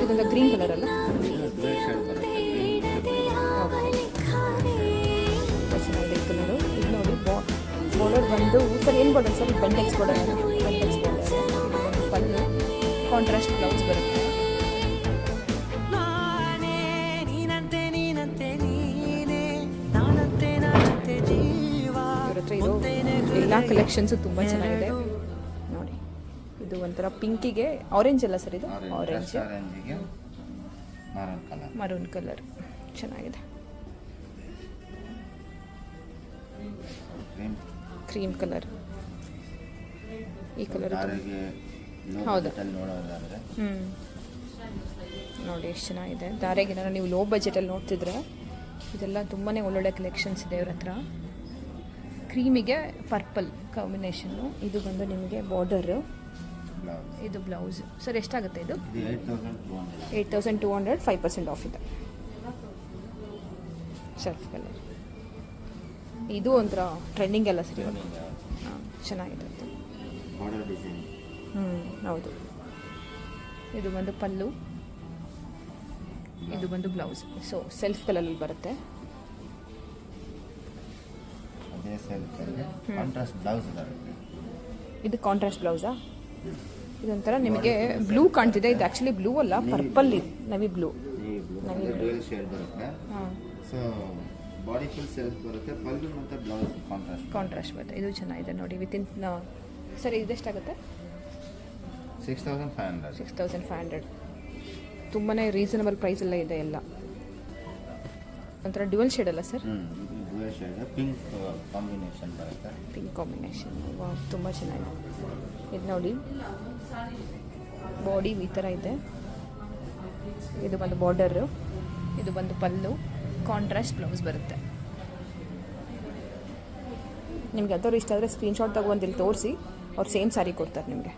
ಇದೊಂದು green colour ಅಲ್ಲ, ಚೆನ್ನಾಗಿದೆ ಈ ಕಲರು. ಇದು ನೋಡಿ ಬಾರ್ಡರ್ ಬಂದು ಸರ್ ಏನು ಬಾರ್ಡರ್ ಸರ್? ಬೆಂಡೆಕ್ಸ್ ಬಾರ್ಡರ್, ಬೆಂಡೆಕ್ಸ್ ಬಾರ್ಡರ್. ಇದು ಪಲ್ಲು, ಕಾಂಟ್ರಾಸ್ಟ್ ಬ್ಲೌಸ್ ಬರುತ್ತೆ. ಇವ್ರ ಹತ್ರ ಇದು ಎಲ್ಲ ಕಲೆಕ್ಷನ್ಸು ತುಂಬ ಚೆನ್ನಾಗಿದೆ ನೋಡಿ. ಇದು ಒಂಥರ ಪಿಂಕಿಗೆ ಆರೆಂಜ್ ಅಲ್ಲ ಸರ್? ಇದು ಆರೆಂಜ್, ಮರೂನ್ ಕಲರ್ ಚೆನ್ನಾಗಿದೆ. ಕ್ರೀಮ್ ಕಲರ್, ಈ ಕಲರ್ ಹೌದಾ? ನೋಡಿ ಎಷ್ಟು ಚೆನ್ನಾಗಿದೆ. ಧಾರೆಗೆ ನೀವು ಲೋ ಬಜೆಟಲ್ಲಿ ನೋಡ್ತಿದ್ರೆ ಇದೆಲ್ಲ ತುಂಬಾ ಒಳ್ಳೊಳ್ಳೆ ಕಲೆಕ್ಷನ್ಸ್ ಇದೆ ಇವ್ರ ಹತ್ರ. ಕ್ರೀಮಿಗೆ ಪರ್ಪಲ್ ಕಾಂಬಿನೇಷನ್ನು. ಇದು ಬಂದು ನಿಮಗೆ ಬಾರ್ಡರು, ಇದು ಬ್ಲೌಸ್. ಸರ್ ಎಷ್ಟಾಗುತ್ತೆ ಇದು? 8200, 5% ಆಫ್ ಇದೆ. ಸರ್ಫ್ ಕಲರ್, ಇದು ಒಂಥರ ಟ್ರೆಂಡಿಂಗ್ ಎಲ್ಲ ಸರಿ. ಹಾಂ ಚೆನ್ನಾಗಿದೆ. ಹೌದು. ಇದು ಬಂದು ಪಲ್ಲು, ಇದು ಬಂದು ಬ್ಲೌಸ್. ಸೊ ಸೆಲ್ಫ್ ಕಲರಲ್ಲಿ ಬರುತ್ತೆ. ಇದು ಕಾಂಟ್ರಾಸ್ಟ್ ಬ್ಲೌಸಾ? ಇದೊಂಥರ ನಿಮಗೆ ಬ್ಲೂ ಕಾಣ್ತಿದೆ. ಇದು ಆ್ಯಕ್ಚುಲಿ ಬ್ಲೂ ಅಲ್ಲ, ಪರ್ಪಲ್. ಇದು ನವಿ ಬ್ಲೂ. ಹಾಂ, ಬಾಡಿ ಫುಲ್ ಸೆಲ್ಫ್ ಬರುತ್ತೆ, ಪಲ್ಲು ಮತ್ತು ಬ್ಲೌಸ್ ಕಾಂಟ್ರಾಸ್ಟ್ ಬರುತ್ತೆ. ಇದು ಚೆನ್ನಾಗಿದೆ ನೋಡಿ. ವಿತಿನ್ ಸರ್ ಇದೆಷ್ಟಾಗುತ್ತೆ? 6500. ತುಂಬಾ ರೀಸನಬಲ್ ಪ್ರೈಸೆಲ್ಲ ಇದೆ ಎಲ್ಲ. ಒಂಥರ ಡ್ಯುವಲ್ ಶೇಡ್ ಅಲ್ಲ sir? Dual shade, pink combination ಬರುತ್ತೆ. ಪಿಂಕ್ ಕಾಂಬಿನೇಷನ್ ತುಂಬ ಚೆನ್ನಾಗಿದೆ. ಇದು ನೋಡಿ ಬಾಡಿ ಈ ಥರ ಇದೆ. ಇದು ಬಂದು ಬಾರ್ಡರು, ಇದು ಬಂದು ಪಲ್ಲು, ಕಾಂಟ್ರಾಸ್ಟ್ ಬ್ಲೌಸ್ ಬರುತ್ತೆ. ನಿಮ್ಗೆ ಯಾವ್ದಾದ್ರು ಇಷ್ಟ ಆದರೆ ಸ್ಕ್ರೀನ್ಶಾಟ್ ತಗೊಂಡು ಇಲ್ಲಿ ತೋರಿಸಿ, ಅವ್ರು ಸೇಮ್ ಸ್ಯಾರಿ ಕೊಡ್ತಾರೆ ನಿಮಗೆ.